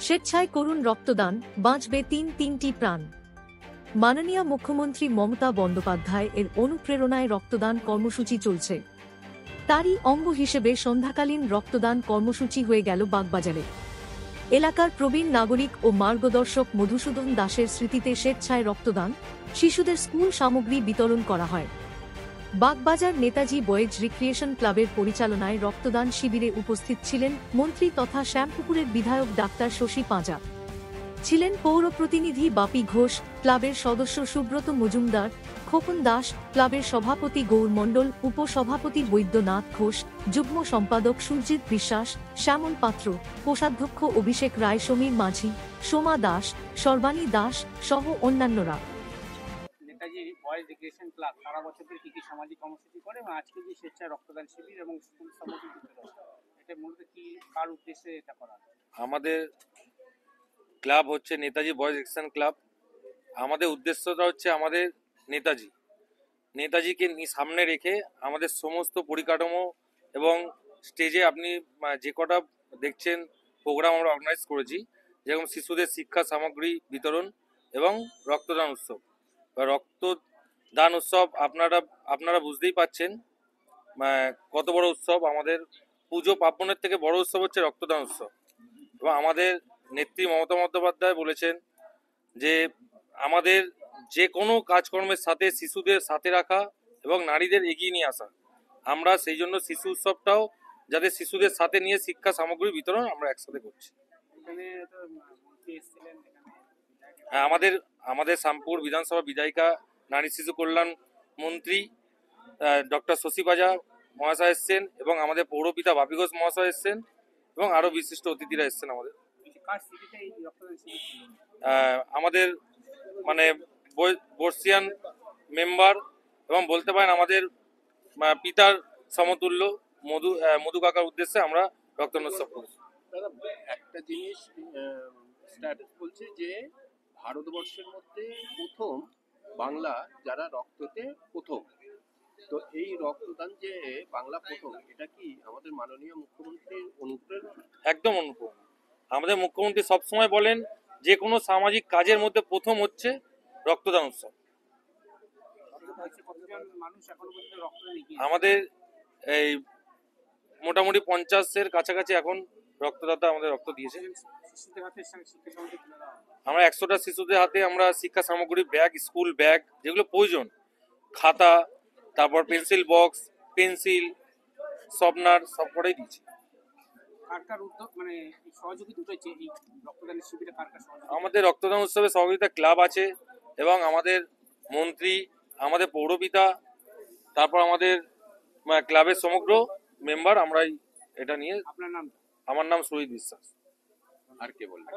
স্বেচ্ছায় করুন রক্তদান, বাঁচবে তিনটি প্রাণ। মাননীয় মুখ্যমন্ত্রী মমতা বন্দ্যোপাধ্যায় এর অনুপ্রেরণায় রক্তদান কর্মসূচি চলছে। তারই অঙ্গ হিসেবে সন্ধ্যাকালীন রক্তদান কর্মসূচি হয়ে গেল বাগবাজারে। এলাকার প্রবীণ নাগরিক ও মার্গদর্শক মধুসূদন দাসের স্মৃতিতে স্বেচ্ছায় রক্তদান, শিশুদের স্কুল সামগ্রী বিতরণ করা হয়। বাগবাজার নেতাজি বয়েজ রিক্রিয়েশন ক্লাবের পরিচালনায় রক্তদান শিবিরে উপস্থিত ছিলেন মন্ত্রী তথা শ্যামপুকুরের বিধায়ক ডাক্তার শশী পাঁজা, ছিলেন পৌর প্রতিনিধি বাপি ঘোষ, ক্লাবের সদস্য সুব্রত মজুমদার, খোকন দাস, ক্লাবের সভাপতি গৌর মণ্ডল, উপসভাপতি বৈদ্যনাথ ঘোষ, যুগ্ম সম্পাদক সুরজিৎ বিশ্বাস, শ্যামল পাত্র, কোষাধ্যক্ষ অভিষেক রায়, সমীর মাঝি, সোমা দাস, সর্বাণী দাস সহ অন্যান্যরা। নেতাজি বয়েজ রিক্রিয়েশন ক্লাব সারা বছর ধরে কি কি সামাজিক কর্মসূচি করে এবং আজকে যে স্বেচ্ছায় রক্তদান শিবির এবং স্কুল সামগ্রী বিতরণ, এটা মূলত কি কার উদ্দেশ্যে এটা করা? আমাদের ক্লাব হচ্ছে নেতাজি বয়েজ রিক্রিয়েশন ক্লাব। আমাদের উদ্দেশ্যটা হচ্ছে আমাদের নেতাজিকে সামনে রেখে আমাদের সমস্ত পরিকাঠামো এবং স্টেজে আপনি যে কটা দেখছেন প্রোগ্রাম আমরা অর্গানাইজ করেছি, যেরকম শিশুদের শিক্ষা সামগ্রী বিতরণ এবং রক্তদান উৎসব। রক্তদান উৎসব আপনারা বুঝতেই পাচ্ছেন কত বড় উৎসব। আমাদের পুজো পার্বণের থেকে বড় উৎসব হচ্ছে রক্তদান উৎসব। এবং আমাদের নেত্রী মমতা বন্দ্যোপাধ্যায় বলেছেন যে আমাদের যে কোনো কাজকর্মের সাথে শিশুদের সাথে রাখা এবং নারীদের এগিয়ে নিয়ে আসা। আমরা সেই জন্য শিশু উৎসবটাও যাতে শিশুদের সাথে নিয়ে শিক্ষা সামগ্রী বিতরণ আমরা একসাথে করছি। হ্যাঁ, আমাদের শ্যামপুর বিধানসভা বিধায়িকা নারী শিশু কল্যাণ মন্ত্রী ডক্টর শশী পাঁজা মহাশয় এসছেন এবং আমাদের পৌরপিতা বাপি ঘোষ মহাশয় এসছেন এবং আরো বিশিষ্ট অতিথিরা এসছেন। আমাদের বর্ষিয়ান মেম্বার এবং বলতে পারেন আমাদের পিতার সমতুল্য মধু কাকার উদ্দেশ্যে আমরা রক্তদান উৎসব করছি। একটা জিনিস স্ট্যাটাস বলছে যে ভারতবর্ষের মধ্যে প্রথম বাংলা যারা রক্ততে প্রথম, তো এই রক্তদান যে বাংলা প্রথম, এটা কি আমাদের মাননীয় মুখ্যমন্ত্রীর অনুপ্রেরণা? একদম অনুপ্রেরণা। আমাদের মুখ্যমন্ত্রী সবসময় বলেন যে কোনো সামাজিক কাজের মধ্যে প্রথম হচ্ছে রক্তদান উৎসব। আমাদের এই মোটামুটি 50-এর কাছাকাছি এখন রক্তদাতা আমাদের রক্ত দিয়েছে। আমরা 100টা শিশুদের হাতে আমরা শিক্ষা সামগ্রী, ব্যাগ, স্কুল ব্যাগ যেগুলো প্রয়োজন, খাতা, তারপর পেন্সিল বক্স, পেন্সিল, শর্পনার সব কটাই দিয়েছি। আমাদের রক্তদান উৎসবে সহযোগিতা ক্লাব আছে এবং আমাদের মন্ত্রী, আমাদের পৌরপিতা, তারপর আমাদের ক্লাবের সমগ্র মেম্বার আমরাই এটা নিয়ে। আপনার নাম? আমার নাম শহীদ বিশ্বাস। আর কে বলবেন?